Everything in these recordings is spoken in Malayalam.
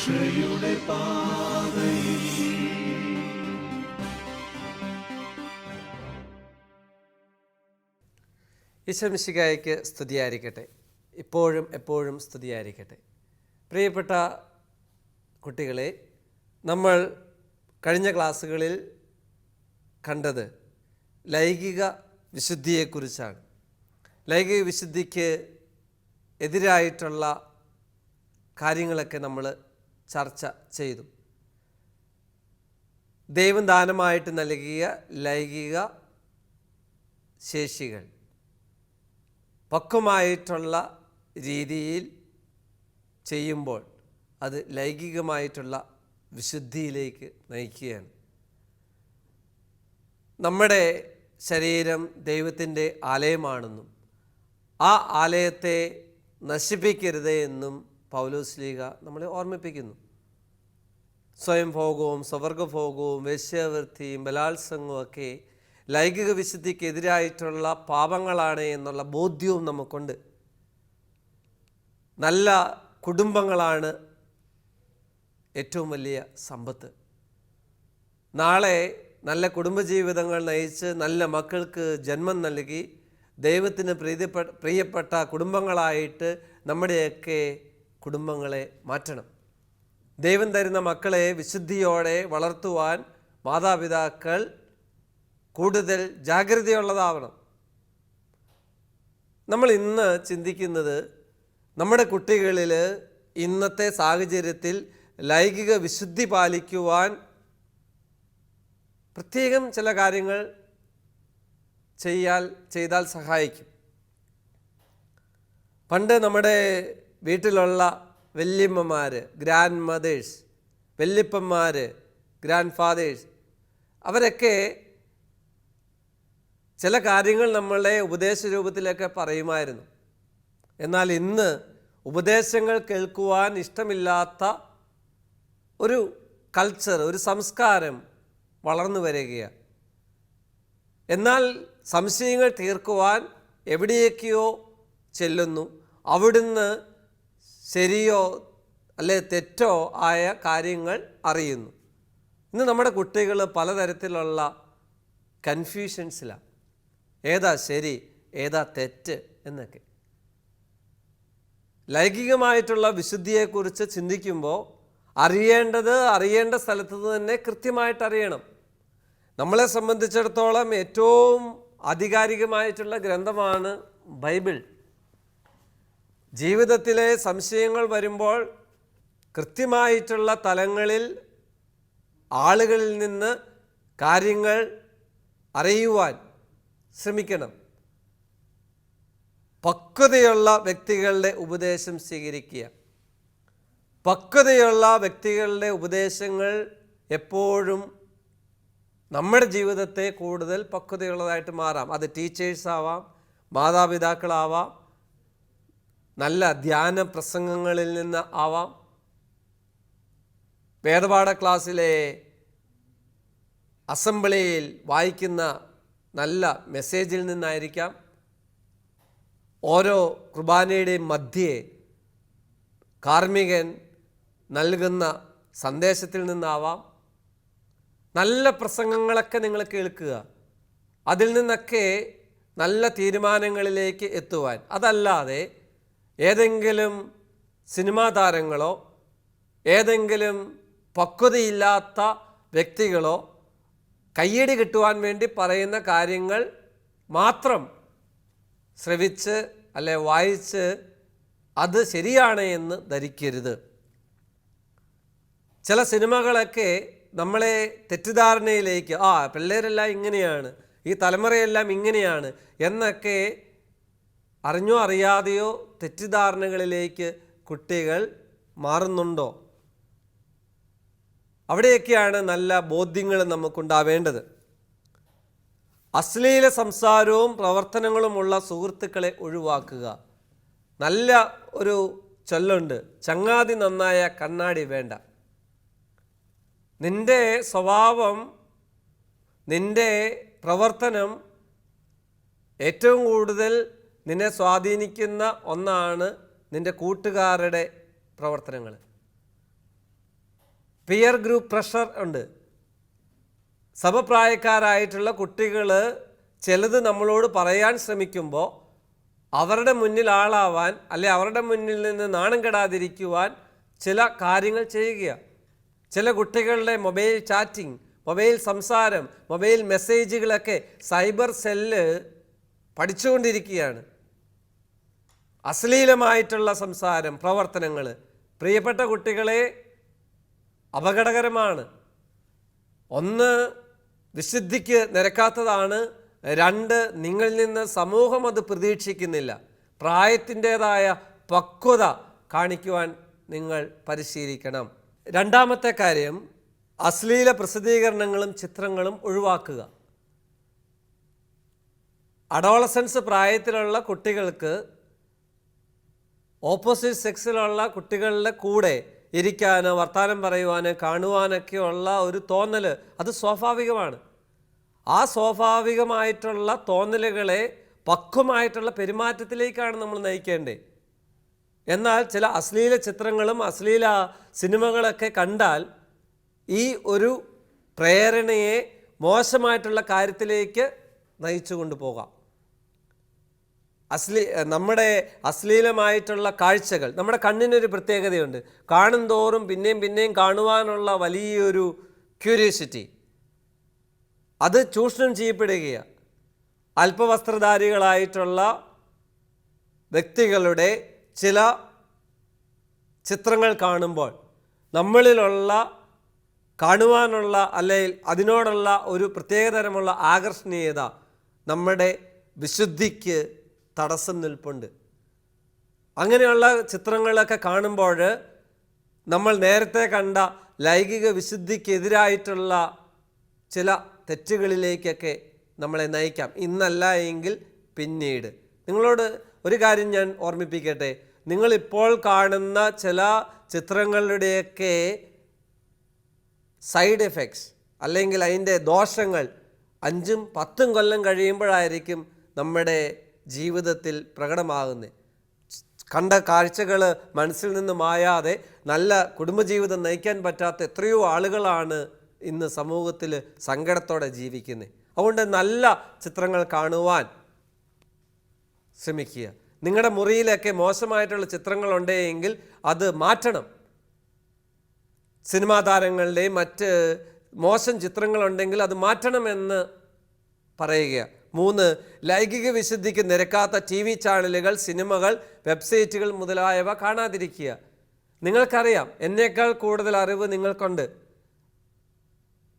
രക്ഷയുടെ പാതയിൽ. ഈശോ മിശിഹായ്ക്ക് സ്തുതിയായിരിക്കട്ടെ. ഇപ്പോഴും എപ്പോഴും സ്തുതിയായിരിക്കട്ടെ. പ്രിയപ്പെട്ട കുട്ടികളെ, നമ്മൾ കഴിഞ്ഞ ക്ലാസ്സുകളിൽ കണ്ടത് ലൈംഗിക വിശുദ്ധിയെക്കുറിച്ചാണ്. ലൈംഗിക വിശുദ്ധിക്ക് എതിരായിട്ടുള്ള കാര്യങ്ങളൊക്കെ നമ്മൾ ചർച്ച ചെയ്തു. ദൈവം ദാനമായിട്ട് നൽകിയ ലൈംഗിക ശേഷികൾ പക്വമായിട്ടുള്ള രീതിയിൽ ചെയ്യുമ്പോൾ അത് ലൈംഗികമായിട്ടുള്ള വിശുദ്ധിയിലേക്ക് നയിക്കുകയാണ്. നമ്മുടെ ശരീരം ദൈവത്തിൻ്റെ ആലയമാണെന്നും ആ ആലയത്തെ നശിപ്പിക്കരുത് എന്നും പൗലോസ്ലീഹ നമ്മളെ ഓർമ്മിപ്പിക്കുന്നു. സ്വയംഭോഗവും സ്വവർഗഭോഗവും വേശ്യാവൃത്തിയും ബലാത്സംഗവും ഒക്കെ ലൈംഗിക വിശുദ്ധിക്കെതിരായിട്ടുള്ള പാപങ്ങളാണ് എന്നുള്ള ബോധ്യവും നമുക്കുണ്ട്. നല്ല കുടുംബങ്ങളാണ് ഏറ്റവും വലിയ സമ്പത്ത്. നാളെ നല്ല കുടുംബജീവിതങ്ങൾ നയിച്ച് നല്ല മക്കൾക്ക് ജന്മം നൽകി ദൈവത്തിന് പ്രിയപ്പെട്ട കുടുംബങ്ങളായിട്ട് നമ്മുടെയൊക്കെ കുടുംബങ്ങളെ മാറ്റണം. ദൈവം തരുന്ന മക്കളെ വിശുദ്ധിയോടെ വളർത്തുവാൻ മാതാപിതാക്കൾ കൂടുതൽ ജാഗ്രതയുള്ളതാവണം. നമ്മൾ ഇന്ന് ചിന്തിക്കുന്നത് നമ്മുടെ കുട്ടികളിൽ ഇന്നത്തെ സാഹചര്യത്തിൽ ലൈംഗിക വിശുദ്ധി പാലിക്കുവാൻ പ്രത്യേകം ചില കാര്യങ്ങൾ ചെയ്താൽ സഹായിക്കും. പണ്ട് നമ്മുടെ വീട്ടിലുള്ള വല്യമ്മമാർ, ഗ്രാൻഡ് മദേഴ്സ്, വല്യപ്പന്മാർ, ഗ്രാൻഡ് ഫാദേഴ്സ്, അവരൊക്കെ ചില കാര്യങ്ങൾ നമ്മളെ ഉപദേശ രൂപത്തിലൊക്കെ പറയുമായിരുന്നു. എന്നാൽ ഇന്ന് ഉപദേശങ്ങൾ കേൾക്കുവാൻ ഇഷ്ടമില്ലാത്ത ഒരു കൾച്ചർ, ഒരു സംസ്കാരം വളർന്നു വരികയാണ്. എന്നാൽ സംശയങ്ങൾ തീർക്കുവാൻ എവിടെയൊക്കെയോ ചെല്ലുന്നു. അവിടുന്ന് ശരിയോ അല്ലെ തെറ്റോ ആയ കാര്യങ്ങൾ അറിയുന്നു. ഇന്ന് നമ്മുടെ കുട്ടികൾ പലതരത്തിലുള്ള കൺഫ്യൂഷൻസിലാണ്. ഏതാ ശരി, ഏതാ തെറ്റ് എന്നൊക്കെ. ലൈംഗികമായിട്ടുള്ള വിശുദ്ധിയെക്കുറിച്ച് ചിന്തിക്കുമ്പോൾ അറിയേണ്ട സ്ഥലത്ത് തന്നെ കൃത്യമായിട്ട് അറിയണം. നമ്മളെ സംബന്ധിച്ചിടത്തോളം ഏറ്റവും ആധികാരികമായിട്ടുള്ള ഗ്രന്ഥമാണ് ബൈബിൾ. ജീവിതത്തിലെ സംശയങ്ങൾ വരുമ്പോൾ കൃത്യമായിട്ടുള്ള തലങ്ങളിൽ ആളുകളിൽ നിന്ന് കാര്യങ്ങൾ അറിയുവാൻ ശ്രമിക്കണം. പക്വതയുള്ള വ്യക്തികളുടെ ഉപദേശം സ്വീകരിക്കുക. പക്വതയുള്ള വ്യക്തികളുടെ ഉപദേശങ്ങൾ എപ്പോഴും നമ്മുടെ ജീവിതത്തെ കൂടുതൽ പക്വതയുള്ളതായിട്ട് മാറാം. അത് ടീച്ചേഴ്സാവാം, മാതാപിതാക്കളാവാം, നല്ല ധ്യാന പ്രസംഗങ്ങളിൽ നിന്ന് ആവാം, വേദപാഠ ക്ലാസ്സിലെ അസംബ്ലിയിൽ വായിക്കുന്ന നല്ല മെസ്സേജിൽ നിന്നായിരിക്കാം, ഓരോ കുർബാനയുടെയും മധ്യേ കാർമ്മികൻ നൽകുന്ന സന്ദേശത്തിൽ നിന്നാവാം. നല്ല പ്രസംഗങ്ങളൊക്കെ നിങ്ങൾ കേൾക്കുക. അതിൽ നിന്നൊക്കെ നല്ല തീരുമാനങ്ങളിലേക്ക് എത്തുവാൻ. അതല്ലാതെ ഏതെങ്കിലും സിനിമാ താരങ്ങളോ ഏതെങ്കിലും പക്വതയില്ലാത്ത വ്യക്തികളോ കയ്യടി കിട്ടുവാൻ വേണ്ടി പറയുന്ന കാര്യങ്ങൾ മാത്രം ശ്രവിച്ച് അല്ലെ വായിച്ച് അത് ശരിയാണ് എന്ന് ധരിക്കരുത്. ചില സിനിമകളൊക്കെ നമ്മളെ തെറ്റിദ്ധാരണയിലേക്ക്, പിള്ളേരെല്ലാം ഇങ്ങനെയാണ്, ഈ തലമുറയെല്ലാം ഇങ്ങനെയാണ് എന്നൊക്കെ അറിഞ്ഞോ അറിയാതെയോ തെറ്റിദ്ധാരണകളിലേക്ക് കുട്ടികൾ മാറുന്നുണ്ടോ? അവിടെയൊക്കെയാണ് നല്ല ബോധ്യങ്ങൾ നമുക്കുണ്ടാവേണ്ടത്. അശ്ലീല സംസാരവും പ്രവർത്തനങ്ങളുമുള്ള സുഹൃത്തുക്കളെ ഒഴിവാക്കുക. നല്ല ഒരു ചൊല്ലുണ്ട്, ചങ്ങാതി നന്നായ കണ്ണാടി വേണ്ട. നിൻ്റെ സ്വഭാവം, നിൻ്റെ പ്രവർത്തനം ഏറ്റവും കൂടുതൽ നിന്നെ സ്വാധീനിക്കുന്ന ഒന്നാണ് നിൻ്റെ കൂട്ടുകാരുടെ പ്രവർത്തനങ്ങൾ. പിയർ ഗ്രൂപ്പ് പ്രഷർ ഉണ്ട്. സമപ്രായക്കാരായിട്ടുള്ള കുട്ടികൾ ചിലത് നമ്മളോട് പറയാൻ ശ്രമിക്കുമ്പോൾ അവരുടെ മുന്നിൽ ആളാവാൻ, അല്ലെ അവരുടെ മുന്നിൽ നിന്ന് നാണം കെടാതിരിക്കുവാൻ ചില കാര്യങ്ങൾ ചെയ്യുക. ചില കുട്ടികളുടെ മൊബൈൽ ചാറ്റിംഗ്, മൊബൈൽ സംസാരം, മൊബൈൽ മെസ്സേജുകളൊക്കെ സൈബർ സെല്ല് പഠിച്ചുകൊണ്ടിരിക്കുകയാണ്. അശ്ലീലമായിട്ടുള്ള സംസാരം, പ്രവർത്തനങ്ങൾ പ്രിയപ്പെട്ട കുട്ടികളെ അപകടകരമാണ്. ഒന്ന്, വിശുദ്ധിക്ക് നിരക്കാത്തതാണ്. രണ്ട്, നിങ്ങളിൽ നിന്ന് സമൂഹം അത് പ്രതീക്ഷിക്കുന്നില്ല. പ്രായത്തിൻ്റെതായ പക്വത കാണിക്കുവാൻ നിങ്ങൾ പരിശീലിക്കണം. രണ്ടാമത്തെ കാര്യം, അശ്ലീല പ്രസിദ്ധീകരണങ്ങളും ചിത്രങ്ങളും ഒഴിവാക്കുക. അഡോളസൻസ് പ്രായത്തിലുള്ള കുട്ടികൾക്ക് ഓപ്പോസിറ്റ് സെക്സിലുള്ള കുട്ടികളുടെ കൂടെ ഇരിക്കാനോ വർത്തമാനം പറയുവാനോ കാണുവാനൊക്കെയുള്ള ഒരു തോന്നൽ അത് സ്വാഭാവികമാണ്. ആ സ്വാഭാവികമായിട്ടുള്ള തോന്നലുകളെ പക്വമായിട്ടുള്ള പെരുമാറ്റത്തിലേക്കാണ് നമ്മൾ നയിക്കേണ്ടത്. എന്നാൽ ചില അശ്ലീല ചിത്രങ്ങളും അശ്ലീല സിനിമകളൊക്കെ കണ്ടാൽ ഈ ഒരു പ്രേരണയെ മോശമായിട്ടുള്ള കാര്യത്തിലേക്ക് നയിച്ചു കൊണ്ടുപോകാം. നമ്മുടെ അശ്ലീലമായിട്ടുള്ള കാഴ്ചകൾ, നമ്മുടെ കണ്ണിനൊരു പ്രത്യേകതയുണ്ട്. കാണും തോറും പിന്നെയും പിന്നെയും കാണുവാനുള്ള വലിയൊരു ക്യൂരിയോസിറ്റി, അത് ചൂഷണം ചെയ്യപ്പെടുകയാണ്. അല്പവസ്ത്രധാരികളായിട്ടുള്ള വ്യക്തികളുടെ ചില ചിത്രങ്ങൾ കാണുമ്പോൾ നമ്മളിലുള്ള കാണുവാനുള്ള അല്ലെങ്കിൽ അതിനോടുള്ള ഒരു പ്രത്യേകതരമുള്ള ആകർഷണീയത നമ്മുടെ വിശുദ്ധിക്ക് തടസ്സം നിൽപ്പുണ്ട്. അങ്ങനെയുള്ള ചിത്രങ്ങളൊക്കെ കാണുമ്പോൾ നമ്മൾ നേരത്തെ കണ്ട ലൈംഗിക വിശുദ്ധിക്കെതിരായിട്ടുള്ള ചില തെറ്റുകളിലേക്കൊക്കെ നമ്മളെ നയിക്കാം. ഇന്നല്ല എങ്കിൽ പിന്നീട്. നിങ്ങളോട് ഒരു കാര്യം ഞാൻ ഓർമ്മിപ്പിക്കട്ടെ. നിങ്ങളിപ്പോൾ കാണുന്ന ചില ചിത്രങ്ങളുടെയൊക്കെ സൈഡ് എഫക്ട്സ് അല്ലെങ്കിൽ അതിൻ്റെ ദോഷങ്ങൾ 5-10 കൊല്ലം കഴിയുമ്പോഴായിരിക്കും നമ്മുടെ ജീവിതത്തിൽ പ്രകടമാകുന്നത്. കണ്ട കാഴ്ചകൾ മനസ്സിൽ നിന്ന് മായാതെ നല്ല കുടുംബജീവിതം നയിക്കാൻ പറ്റാത്ത എത്രയോ ആളുകളാണ് ഇന്ന് സമൂഹത്തിൽ സങ്കടത്തോടെ ജീവിക്കുന്നത്. അതുകൊണ്ട് നല്ല ചിത്രങ്ങൾ കാണുവാൻ ശ്രമിക്കുക. നിങ്ങളുടെ മുറിയിലൊക്കെ മോശമായിട്ടുള്ള ചിത്രങ്ങളുണ്ടെങ്കിൽ അത് മാറ്റണം. സിനിമാ താരങ്ങളുടെയും മറ്റ് മോശം ചിത്രങ്ങളുണ്ടെങ്കിൽ അത് മാറ്റണമെന്ന് പറയുക. 3, ലൈംഗിക വിശുദ്ധിക്ക് നിരക്കാത്ത TV ചാനലുകൾ, സിനിമകൾ, വെബ്സൈറ്റുകൾ മുതലായവ കാണാതിരിക്കുക. നിങ്ങൾക്കറിയാം, എന്നേക്കാൾ കൂടുതൽ അറിവ് നിങ്ങൾക്കുണ്ട്.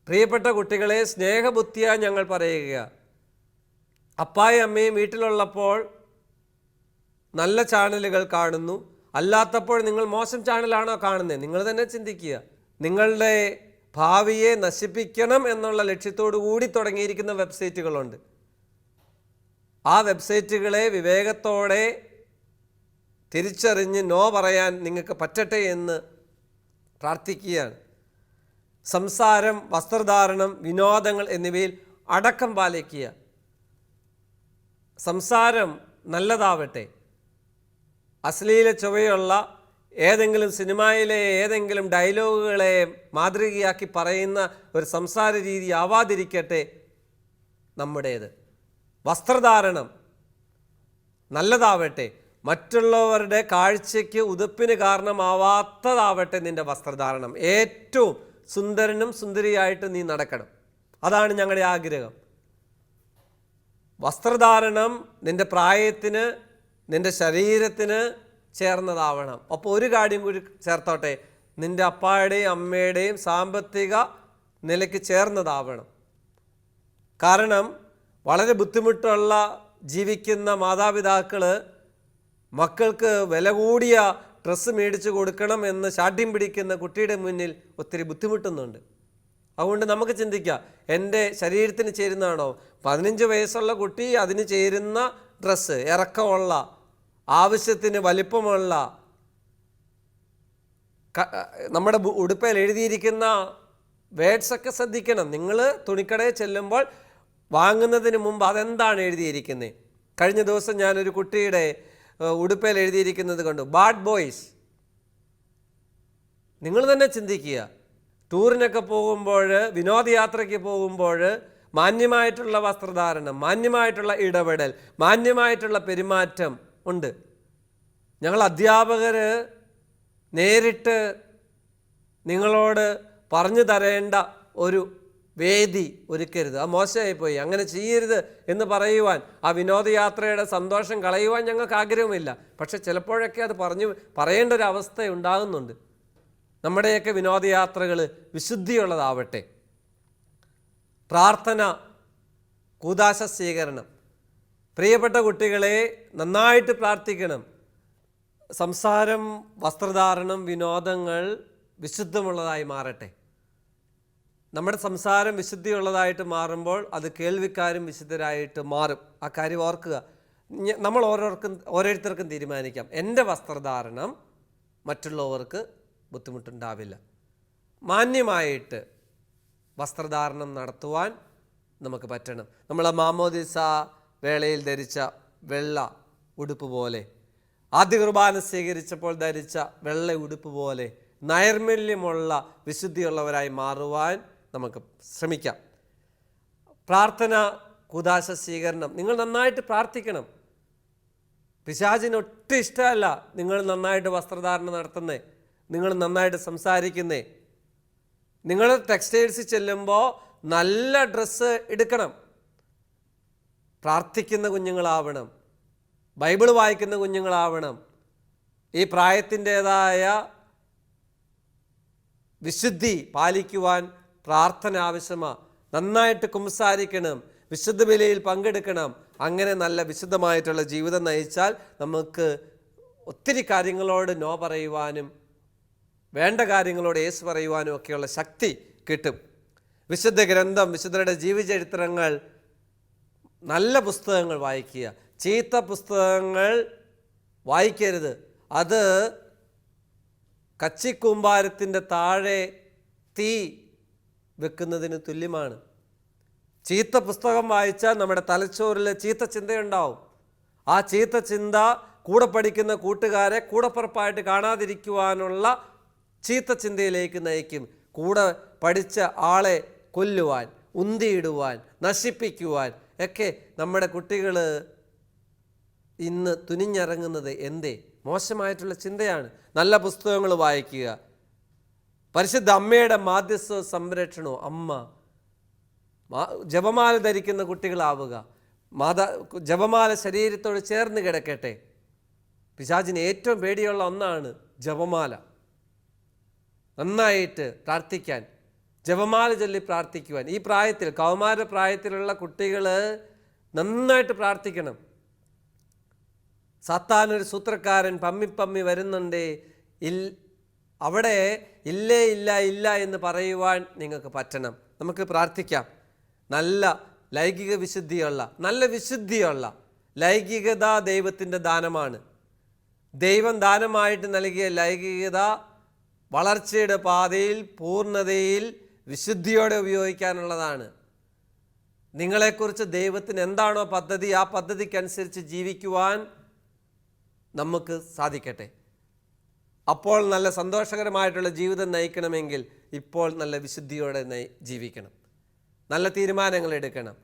പ്രിയപ്പെട്ട കുട്ടികളെ, സ്നേഹബുദ്ധിയാ ഞങ്ങൾ പറയുക. അപ്പായും അമ്മയും വീട്ടിലുള്ളപ്പോൾ നല്ല ചാനലുകൾ കാണുന്നു, അല്ലാത്തപ്പോൾ നിങ്ങൾ മോശം ചാനലാണോ കാണുന്നത്? നിങ്ങൾ തന്നെ ചിന്തിക്കുക. നിങ്ങളുടെ ഭാവിയെ നശിപ്പിക്കണം എന്നുള്ള ലക്ഷ്യത്തോടു കൂടി തുടങ്ങിയിരിക്കുന്ന വെബ്സൈറ്റുകളുണ്ട്. ആ വെബ്സൈറ്റുകളെ വിവേകത്തോടെ തിരിച്ചറിഞ്ഞ് നോ പറയാൻ നിങ്ങൾക്ക് പറ്റട്ടെ എന്ന് പ്രാർത്ഥിക്കുകയാണ്. സംസാരം, വസ്ത്രധാരണം, വിനോദങ്ങൾ എന്നിവയിൽ അടക്കം പാലിക്കുക. സംസാരം നല്ലതാവട്ടെ. അശ്ലീല ചുവയുള്ള ഏതെങ്കിലും സിനിമയിലെ ഏതെങ്കിലും ഡയലോഗുകളെ മാതൃകയാക്കി പറയുന്ന ഒരു സംസാര രീതി ആവാതിരിക്കട്ടെ നമ്മുടേത്. വസ്ത്രധാരണം നല്ലതാവട്ടെ. മറ്റുള്ളവരുടെ കാഴ്ചയ്ക്ക് ഉതുപ്പിന് കാരണമാവാത്തതാവട്ടെ നിൻ്റെ വസ്ത്രധാരണം. ഏറ്റവും സുന്ദരനും സുന്ദരിയായിട്ട് നീ നടക്കണം. അതാണ് ഞങ്ങളുടെ ആഗ്രഹം. വസ്ത്രധാരണം നിൻ്റെ പ്രായത്തിന്, നിൻ്റെ ശരീരത്തിന് ചേർന്നതാവണം. അപ്പോൾ ഒരു കാര്യം കൂടി ചേർത്തോട്ടെ, നിൻ്റെ അപ്പായുടെയും അമ്മയുടെയും സാമ്പത്തിക നിലയ്ക്ക് ചേർന്നതാവണം. കാരണം വളരെ ബുദ്ധിമുട്ടുള്ള ജീവിക്കുന്ന മാതാപിതാക്കൾ മക്കൾക്ക് വില കൂടിയ ഡ്രസ്സ് മേടിച്ച് കൊടുക്കണം എന്ന് ശാഠ്യം പിടിക്കുന്ന കുട്ടിയുടെ മുന്നിൽ ഒത്തിരി ബുദ്ധിമുട്ടുന്നുണ്ട്. അതുകൊണ്ട് നമുക്ക് ചിന്തിക്കാം, എൻ്റെ ശരീരത്തിന് ചേരുന്നതാണോ? 15 വയസ്സുള്ള കുട്ടി അതിന് ചേരുന്ന ഡ്രസ്സ്, ഇറക്കമുള്ള, ആവശ്യത്തിന് വലിപ്പമുള്ള, നമ്മുടെ ഉടുപ്പയിൽ എഴുതിയിരിക്കുന്ന വേർഡ്സൊക്കെ ശ്രദ്ധിക്കണം. നിങ്ങൾ തുണിക്കടയിൽ ചെല്ലുമ്പോൾ വാങ്ങുന്നതിന് മുമ്പ് അതെന്താണ് എഴുതിയിരിക്കുന്നത്. കഴിഞ്ഞ ദിവസം ഞാനൊരു കുട്ടിയുടെ ഉടുപ്പയിൽ എഴുതിയിരിക്കുന്നത് കണ്ടു, ബാഡ് ബോയ്സ്. നിങ്ങൾ തന്നെ ചിന്തിക്കുക, ടൂറിനൊക്കെ പോകുമ്പോൾ, വിനോദയാത്രയ്ക്ക് പോകുമ്പോൾ മാന്യമായിട്ടുള്ള വസ്ത്രധാരണം, മാന്യമായിട്ടുള്ള ഇടപെടൽ, മാന്യമായിട്ടുള്ള പെരുമാറ്റം ഉണ്ട്. ഞങ്ങൾ അധ്യാപകർ നേരിട്ട് നിങ്ങളോട് പറഞ്ഞു തരേണ്ട ഒരു വേദി ഒരുക്കരുത്. അത് മോശമായിപ്പോയി, അങ്ങനെ ചെയ്യരുത് എന്ന് പറയുവാൻ, ആ വിനോദയാത്രയുടെ സന്തോഷം കളയുവാൻ ഞങ്ങൾക്ക് ആഗ്രഹമില്ല. പക്ഷെ ചിലപ്പോഴൊക്കെ അത് പറയേണ്ട ഒരു അവസ്ഥ ഉണ്ടാകുന്നുണ്ട്. നമ്മുടെയൊക്കെ വിനോദയാത്രകൾ വിശുദ്ധിയുള്ളതാവട്ടെ. പ്രാർത്ഥന, കൂദാശ സ്വീകരണം. പ്രിയപ്പെട്ട കുട്ടികളെ, നന്നായിട്ട് പ്രാർത്ഥിക്കണം. സംസാരം, വസ്ത്രധാരണം, വിനോദങ്ങൾ വിശുദ്ധമുള്ളതായി മാറട്ടെ. നമ്മുടെ സംസാരം വിശുദ്ധിയുള്ളതായിട്ട് മാറുമ്പോൾ അത് കേൾവിക്കാരും വിശുദ്ധരായിട്ട് മാറും. ആ കാര്യം ഓർക്കുക. നമ്മൾ ഓരോരുത്തർക്കും തീരുമാനിക്കാം, എൻ്റെ വസ്ത്രധാരണം മറ്റുള്ളവർക്ക് ബുദ്ധിമുട്ടുണ്ടാവില്ല. മാന്യമായിട്ട് വസ്ത്രധാരണം നടത്തുവാൻ നമുക്ക് പറ്റണം. നമ്മൾ മാമോദിസ വേളയിൽ ധരിച്ച വെള്ള ഉടുപ്പ് പോലെ, ആദ്യ കുർബാന സ്വീകരിച്ചപ്പോൾ ധരിച്ച വെള്ള ഉടുപ്പ് പോലെ നൈർമല്യമുള്ള വിശുദ്ധിയുള്ളവരായി മാറുവാൻ നമുക്ക് ശ്രമിക്കാം. പ്രാർത്ഥന, കൂദാശ സ്വീകരണം. നിങ്ങൾ നന്നായിട്ട് പ്രാർത്ഥിക്കണം. പിശാചിന് ഒട്ടും ഇഷ്ടമല്ല നിങ്ങൾ നന്നായിട്ട് വസ്ത്രധാരണം നടത്തുന്നേ, നിങ്ങൾ നന്നായിട്ട് സംസാരിക്കുന്നേ. നിങ്ങൾ ടെക്സ്റ്റൈൽസിൽ ചെല്ലുമ്പോൾ നല്ല ഡ്രസ്സ് എടുക്കണം. പ്രാർത്ഥിക്കുന്ന കുഞ്ഞുങ്ങളാവണം, ബൈബിൾ വായിക്കുന്ന കുഞ്ഞുങ്ങളാവണം. ഈ പ്രായത്തിൻ്റേതായ വിശുദ്ധി പാലിക്കുവാൻ പ്രാർത്ഥന ആവശ്യമാണ്. നന്നായിട്ട് കുമ്പസാരിക്കണം, വിശുദ്ധ ബലിയിൽ പങ്കെടുക്കണം. അങ്ങനെ നല്ല വിശുദ്ധമായിട്ടുള്ള ജീവിതം നയിച്ചാൽ നമുക്ക് ഒത്തിരി കാര്യങ്ങളോട് നോ പറയുവാനും വേണ്ട കാര്യങ്ങളോട് യേസ് പറയുവാനും ഒക്കെയുള്ള ശക്തി കിട്ടും. വിശുദ്ധ ഗ്രന്ഥം, വിശുദ്ധരുടെ ജീവചരിത്രങ്ങൾ, നല്ല പുസ്തകങ്ങൾ വായിക്കുക. ചീത്ത പുസ്തകങ്ങൾ വായിക്കരുത്. അത് കച്ചിക്കൂമ്പാരത്തിൻ്റെ താഴെ തീ വെക്കുന്നതിന് തുല്യമാണ്. ചീത്ത പുസ്തകം വായിച്ചാൽ നമ്മുടെ തലച്ചോറിൽ ചീത്ത ചിന്തയുണ്ടാവും. ആ ചീത്ത ചിന്ത കൂടെ പഠിക്കുന്ന കൂട്ടുകാരെ കൂടപ്പുറപ്പായിട്ട് കാണാതിരിക്കുവാനുള്ള ചീത്ത ചിന്തയിലേക്ക് നയിക്കും. കൂടെ പഠിച്ച ആളെ കൊല്ലുവാൻ, ഉന്തിയിടുവാൻ, നശിപ്പിക്കുവാൻ ഒക്കെ നമ്മുടെ കുട്ടികൾ ഇന്ന് തുനിഞ്ഞിറങ്ങുന്നത് എന്തേ? മോശമായിട്ടുള്ള ചിന്തയാണ്. നല്ല പുസ്തകങ്ങൾ വായിക്കുക. പരിശുദ്ധ അമ്മയുടെ മാധ്യസ്ഥ സംരക്ഷണവും. അമ്മ ജപമാല ധരിക്കുന്ന കുട്ടികളാവുക. ജപമാല ശരീരത്തോട് ചേർന്ന് കിടക്കട്ടെ. പിശാചിന് ഏറ്റവും പേടിയുള്ള ഒന്നാണ് ജപമാല. നന്നായിട്ട് പ്രാർത്ഥിക്കാൻ, ജപമാല ചൊല്ലി പ്രാർത്ഥിക്കുവാൻ. ഈ പ്രായത്തിൽ, കൗമാര പ്രായത്തിലുള്ള കുട്ടികൾ നന്നായിട്ട് പ്രാർത്ഥിക്കണം. സാത്താനൊരു സൂത്രക്കാരൻ പമ്മി വരുന്നുണ്ട്. അവിടെ ഇല്ലേ ഇല്ല ഇല്ല എന്ന് പറയുവാൻ നിങ്ങൾക്ക് പറ്റണം. നമുക്ക് പ്രാർത്ഥിക്കാം. നല്ല ലൈംഗിക വിശുദ്ധിയുള്ള, നല്ല വിശുദ്ധിയുള്ള ലൈംഗികത ദൈവത്തിൻ്റെ ദാനമാണ്. ദൈവം ദാനമായിട്ട് നൽകിയ ലൈംഗികത വളർച്ചയുടെ പാതയിൽ, പൂർണ്ണതയിൽ, വിശുദ്ധിയോടെ ഉപയോഗിക്കാനുള്ളതാണ്. നിങ്ങളെക്കുറിച്ച് ദൈവത്തിന് എന്താണോ പദ്ധതി, ആ പദ്ധതിക്കനുസരിച്ച് ജീവിക്കുവാൻ നമുക്ക് സാധിക്കട്ടെ. അപ്പോൾ നല്ല സന്തോഷകരമായിട്ടുള്ള ജീവിതം നയിക്കണമെങ്കിൽ ഇപ്പോൾ നല്ല വിശുദ്ധിയോടെ ജീവിക്കണം. നല്ല തീരുമാനങ്ങൾ എടുക്കണം.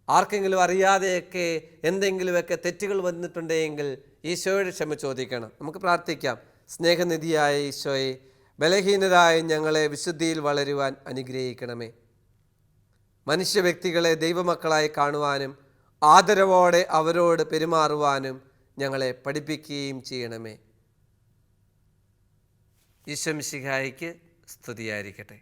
ആർക്കെങ്കിലും അറിയാതെയൊക്കെ എന്തെങ്കിലുമൊക്കെ തെറ്റുകൾ വന്നിട്ടുണ്ടെങ്കിൽ ഈശോയുടെ ക്ഷമ ചോദിക്കണം. നമുക്ക് പ്രാർത്ഥിക്കാം. സ്നേഹനിധിയായ ഈശോയെ, ബലഹീനരായ ഞങ്ങളെ വിശുദ്ധിയിൽ വളരുവാൻ അനുഗ്രഹിക്കണമേ. മനുഷ്യ വ്യക്തികളെ ദൈവമക്കളായി കാണുവാനും ആദരവോടെ അവരോട് പെരുമാറുവാനും ഞങ്ങളെ പഠിപ്പിക്കുകയും ചെയ്യണമേ. ഈശോ മിശിഹായിക്ക് സ്തുതിയായിരിക്കട്ടെ.